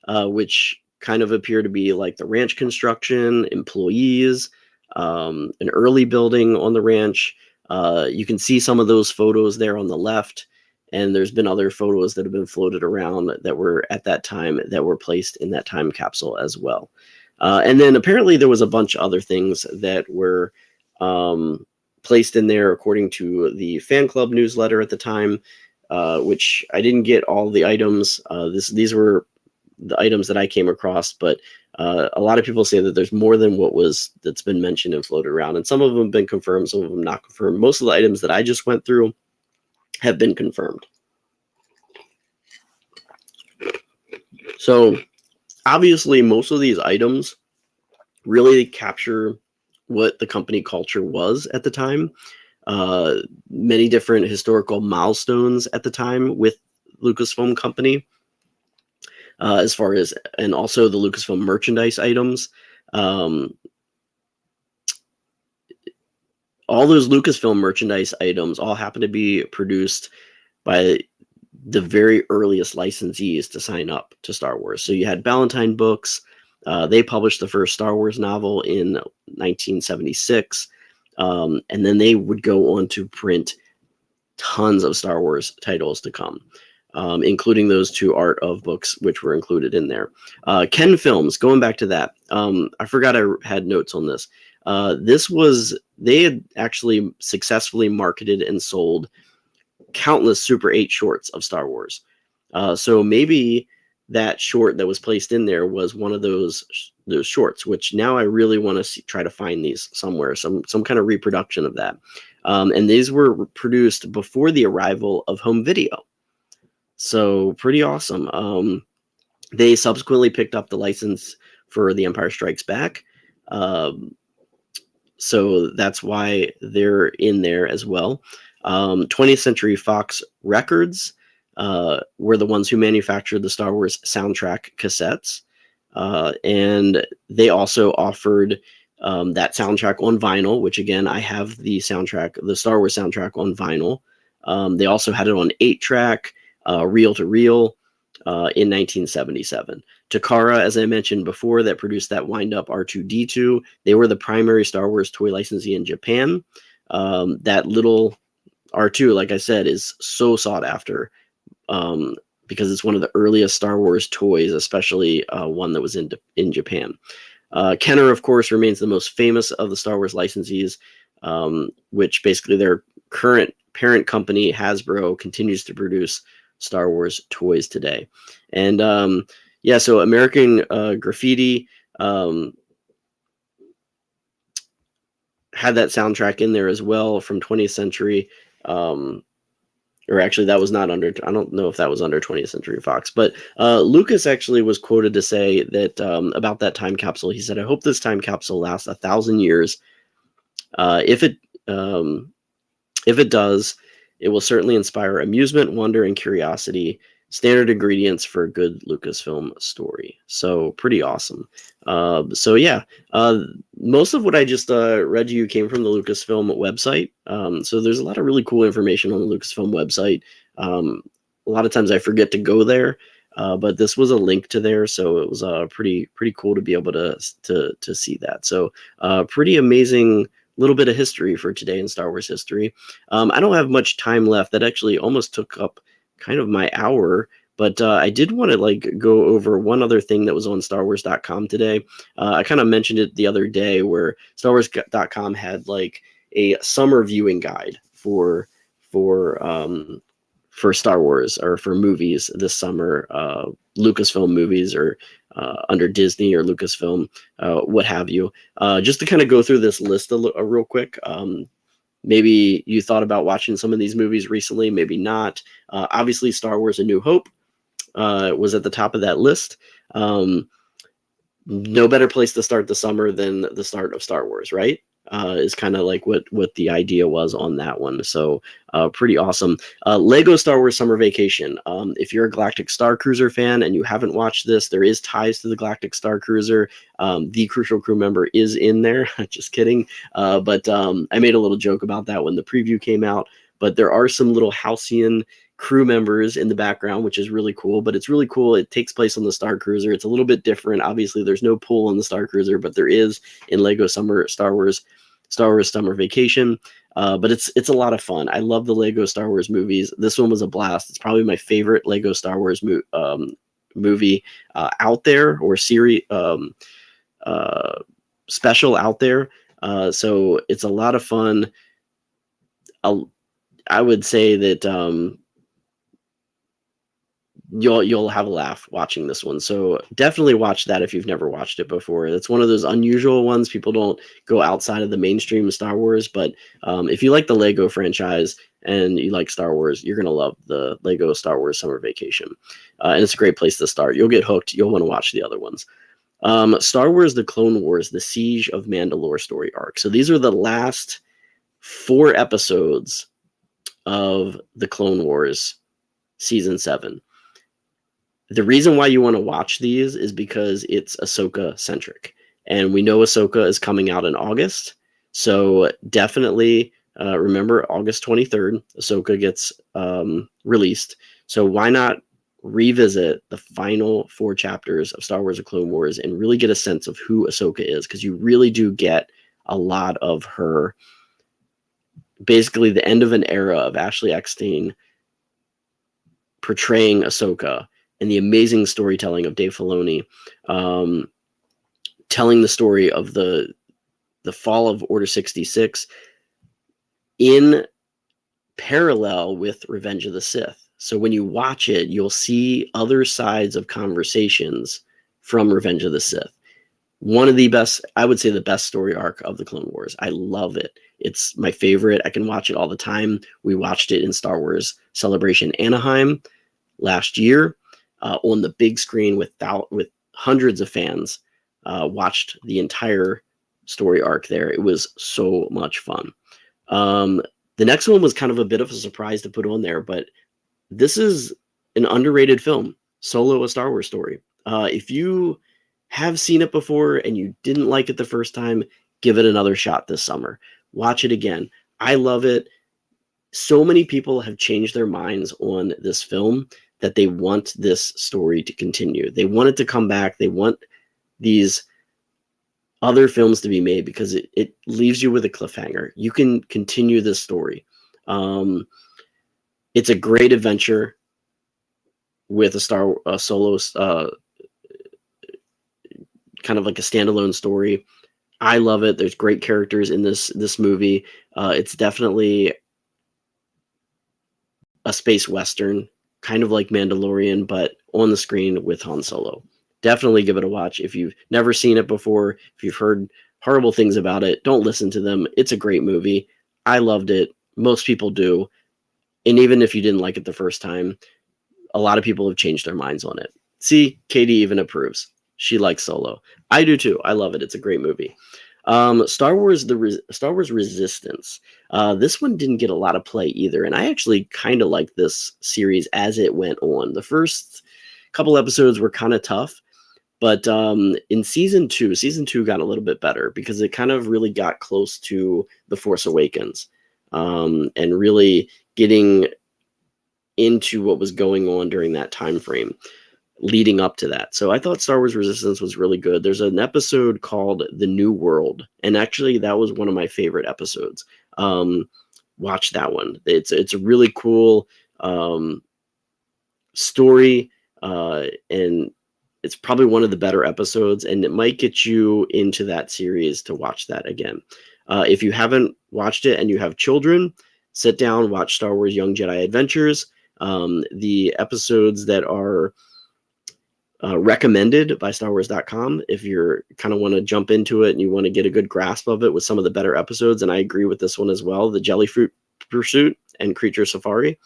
which kind of appear to be like the ranch construction, employees, an early building on the ranch. You can see some of those photos there on the left. And there's been other photos that have been floated around that were at that time that were placed in that time capsule as well. And then apparently there was a bunch of other things that were placed in there according to the fan club newsletter at the time, which I didn't get all the items. These were the items that I came across, but a lot of people say that there's more than that's been mentioned and floated around, and some of them have been confirmed, some of them not confirmed. Most of the items that I just went through have been confirmed. So obviously, most of these items really capture what the company culture was at the time. Many different historical milestones at the time with Lucasfilm Company, as far as, and also the Lucasfilm merchandise items. All those Lucasfilm merchandise items all happen to be produced by the very earliest licensees to sign up to Star Wars. So you had Ballantine Books. They published the first Star Wars novel in 1976. And then they would go on to print tons of Star Wars titles to come, including those 2 art of books, which were included in there. Ken Films, going back to that, I forgot I had notes on this. They had actually successfully marketed and sold countless Super 8 shorts of Star Wars. So maybe that short that was placed in there was one of those shorts, which now I really want to try to find these somewhere, some kind of reproduction of that. And these were produced before the arrival of home video. So pretty awesome. They subsequently picked up the license for The Empire Strikes Back. So that's why they're in there as well. 20th Century Fox Records were the ones who manufactured the Star Wars soundtrack cassettes. And they also offered that soundtrack on vinyl, which again, I have the Star Wars soundtrack on vinyl. They also had it on 8-track, reel to reel, in 1977. Takara, as I mentioned before, that produced that wind-up R2-D2. They were the primary Star Wars toy licensee in Japan. That little R2, like I said, is so sought after because it's one of the earliest Star Wars toys, especially one that was in Japan. Kenner, of course, remains the most famous of the Star Wars licensees, which basically their current parent company, Hasbro, continues to produce Star Wars toys today. And so American Graffiti had that soundtrack in there as well from 20th Century. Or actually, that was not under, I don't know if that was under 20th Century Fox, but Lucas actually was quoted to say that about that time capsule, he said, "I hope this time capsule lasts 1,000 years. If it does, it will certainly inspire amusement, wonder, and curiosity, standard ingredients for a good Lucasfilm story." So pretty awesome. Most of what I just read to you came from the Lucasfilm website. So there's a lot of really cool information on the Lucasfilm website. A lot of times I forget to go there, but this was a link to there, so it was pretty cool to be able to see that. So pretty amazing little bit of history for today in Star Wars history. I don't have much time left. That actually almost took up kind of my hour, but I did want to go over one other thing that was on StarWars.com today. I kind of mentioned it the other day, where StarWars.com had a summer viewing guide for Star Wars, or for movies this summer, Lucasfilm movies, or under Disney or Lucasfilm, what have you. Just to kind of go through this list real quick. Maybe you thought about watching some of these movies recently, maybe not. Obviously, Star Wars: A New Hope was at the top of that list. No better place to start the summer than the start of Star Wars, right? Is kind of like what the idea was on that one. So pretty awesome. Lego Star Wars Summer Vacation. If you're a Galactic Star Cruiser fan and you haven't watched this, there is ties to the Galactic Star Cruiser. The Crucial Crew member is in there. Just kidding. But I made a little joke about that when the preview came out. But there are some little Halcyon crew members in the background, which is really cool. But it's really cool. It takes place on the Star Cruiser. It's a little bit different. Obviously, there's no pool on the Star Cruiser, but there is in Lego Star Wars Summer Vacation. But it's a lot of fun. I love the Lego Star Wars movies. This one was a blast. It's probably my favorite Lego Star Wars movie out there, or series special out there. So it's a lot of fun. I would say that you'll have a laugh watching this one. So definitely watch that if you've never watched it before. It's one of those unusual ones. People don't go outside of the mainstream Star Wars, but if you like the Lego franchise and you like Star Wars, you're gonna love the Lego Star Wars Summer Vacation, and it's a great place to start. You'll get hooked. You'll want to watch the other ones. Star Wars: The Clone Wars, The Siege of Mandalore story arc. So these are the last 4 episodes of the Clone Wars season 7. The reason why you want to watch these is because it's Ahsoka centric, and we know Ahsoka is coming out in August. So definitely remember August 23rd, Ahsoka gets released. So why not revisit the final 4 chapters of Star Wars: The Clone Wars and really get a sense of who Ahsoka is, because you really do get a lot of her, basically the end of an era of Ashley Eckstein portraying Ahsoka, and the amazing storytelling of Dave Filoni, telling the story of the fall of Order 66 in parallel with Revenge of the Sith. So when you watch it, you'll see other sides of conversations from Revenge of the Sith. One of the best, I would say the best story arc of the Clone Wars. I love it. It's my favorite. I can watch it all the time. We watched it in Star Wars Celebration Anaheim last year on the big screen with hundreds of fans. Watched the entire story arc there. It was so much fun. The next one was kind of a bit of a surprise to put on there, but this is an underrated film, Solo: A Star Wars Story. If you have seen it before and you didn't like it the first time, give it another shot this summer. Watch it again. I love it. So many people have changed their minds on this film that they want this story to continue. They want it to come back. They want these other films to be made because it leaves you with a cliffhanger. You can continue this story. It's a great adventure with a solo, kind of like a standalone story. I love it. There's great characters in this movie. It's definitely a space western, kind of like Mandalorian, but on the screen with Han Solo. Definitely give it a watch. If you've never seen it before, if you've heard horrible things about it, don't listen to them. It's a great movie. I loved it. Most people do. And even if you didn't like it the first time, a lot of people have changed their minds on it. See, Katie even approves. She likes Solo. I do too. I love it. It's a great movie. Star Wars Resistance. This one didn't get a lot of play either, and I actually kind of liked this series as it went on. The first couple episodes were kind of tough, but in season two got a little bit better because it kind of really got close to The Force Awakens, and really getting into what was going on during that time frame leading up to that. So I thought Star Wars Resistance was really good. There's an episode called The New World, and actually that was one of my favorite episodes. Watch that one. It's a really cool story, and it's probably one of the better episodes, and it might get you into that series to watch that again. If you haven't watched it and you have children, sit down, watch Star Wars Young Jedi Adventures. The episodes that are recommended by StarWars.com, if you're kind of want to jump into it and you want to get a good grasp of it with some of the better episodes, and I agree with this one as well, the Jellyfruit Pursuit and Creature Safari.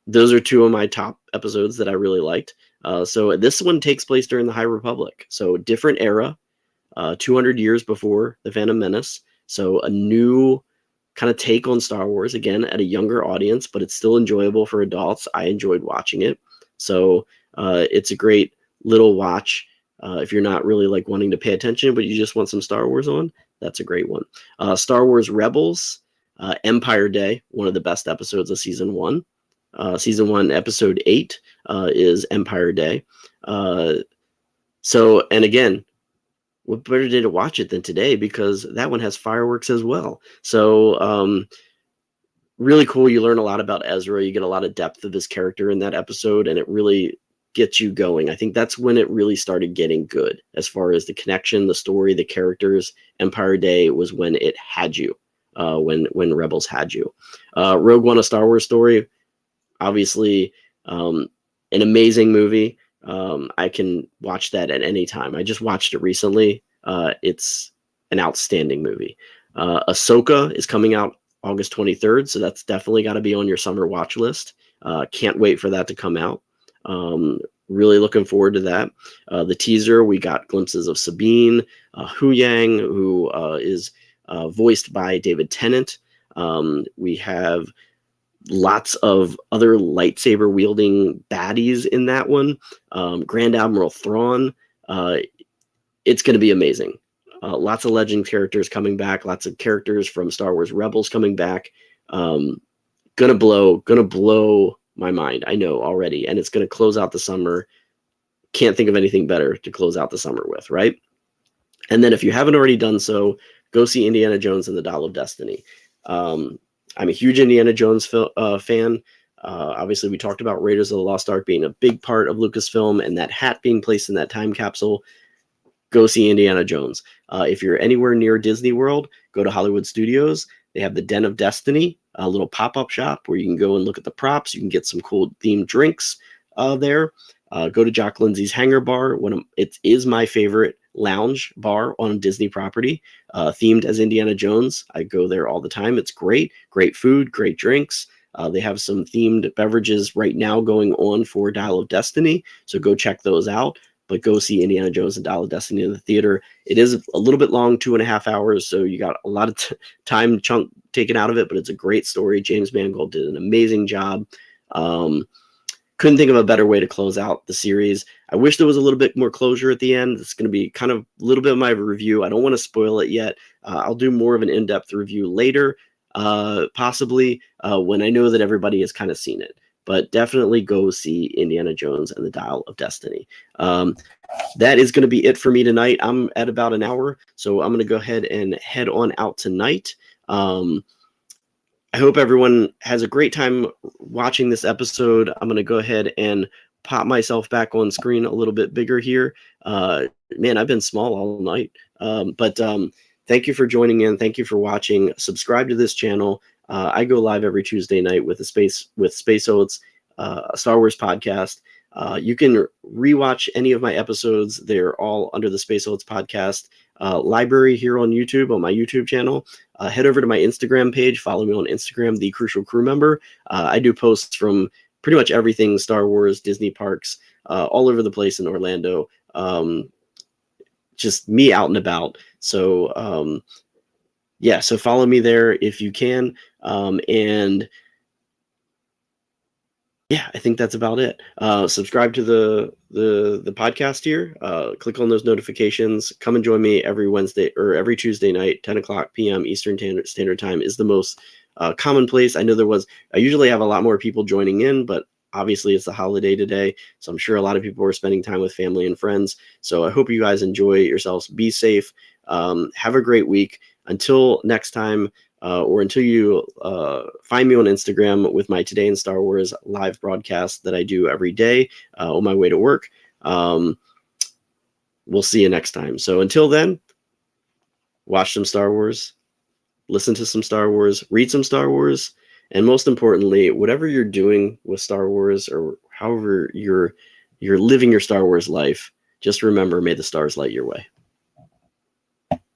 Those are 2 of my top episodes that I really liked. So this one takes place during the High Republic. So different era, 200 years before The Phantom Menace. So a new kind of take on Star Wars, again, at a younger audience, but it's still enjoyable for adults. I enjoyed watching it. So it's a great little watch. If you're not really like wanting to pay attention, but you just want some Star Wars on, that's a great one. Star Wars Rebels, Empire Day, one of the best episodes of season 1. Season 1, episode 8 is Empire Day. So, and again, what better day to watch it than today, because that one has fireworks as well. So really cool. You learn a lot about Ezra. You get a lot of depth of his character in that episode, and it really gets you going. I think that's when it really started getting good as far as the connection, the story, the characters. Empire Day was when it had you, when Rebels had you. Rogue One, A Star Wars Story. Obviously, An amazing movie. I can watch that at any time. I just watched it recently. It's an outstanding movie. Ahsoka is coming out August 23rd, so that's definitely got to be on your summer watch list. Can't wait for that to come out. Really looking forward to that. The teaser, we got glimpses of Sabine, Hu Yang, who is voiced by David Tennant. We have lots of other lightsaber wielding baddies in that one. Grand Admiral Thrawn. It's going to be amazing. Lots of legend characters coming back. Lots of characters from Star Wars Rebels coming back. Gonna blow my mind. I know already, and it's gonna close out the summer. Can't think of anything better to close out the summer with, right? And then if you haven't already done so, go see Indiana Jones and the Dial of Destiny. I'm a huge Indiana Jones fan. Obviously, we talked about Raiders of the Lost Ark being a big part of Lucasfilm, and that hat being placed in that time capsule. Go see Indiana Jones. If you're anywhere near Disney World, go to Hollywood Studios. They have the Den of Destiny, a little pop-up shop where you can go and look at the props. You can get some cool themed drinks there. Go to Jock Lindsay's Hangar Bar. It is my favorite lounge bar on Disney property, themed as Indiana Jones. I go there all the time. It's great. Great food, great drinks. They have some themed beverages right now going on for Dial of Destiny, so go check those out. But go see Indiana Jones and Dial of Destiny in the theater. It is a little bit long, 2.5 hours, so you got a lot of time chunk taken out of it, but it's a great story. James Mangold did an amazing job. Couldn't think of a better way to close out the series. I wish there was a little bit more closure at the end. It's going to be kind of a little bit of my review. I don't want to spoil it yet. I'll do more of an in-depth review later, possibly when I know that everybody has kind of seen it. But definitely go see Indiana Jones and the Dial of Destiny. That is going to be it for me tonight. I'm at about an hour, so I'm going to go ahead and head on out tonight. I hope everyone has a great time watching this episode. I'm going to go ahead and pop myself back on screen a little bit bigger here. Man, I've been small all night. But thank you for joining in. Thank you for watching. Subscribe to this channel. I go live every Tuesday night with Space Oats, a Star Wars podcast. You can rewatch any of my episodes. They're all under the Space Oats podcast library here on YouTube, on my YouTube channel. Head over to my Instagram page. Follow me on Instagram, The Crucial Crew Member. I do posts from pretty much everything Star Wars, Disney parks, all over the place in Orlando. Just me out and about. So, yeah, so follow me there if you can. And yeah, I think that's about it. Subscribe to the podcast here. Click on those notifications. Come and join me every Wednesday or every Tuesday night, 10 o'clock p.m. Eastern Standard Time is the most commonplace. I know I usually have a lot more people joining in, but obviously it's the holiday today, so I'm sure a lot of people are spending time with family and friends. So I hope you guys enjoy yourselves. Be safe. Have a great week. Until next time, or until you find me on Instagram with my Today in Star Wars live broadcast that I do every day on my way to work. We'll see you next time. So until then, watch some Star Wars, listen to some Star Wars, read some Star Wars, and most importantly, whatever you're doing with Star Wars or however you're living your Star Wars life, just remember, may the stars light your way.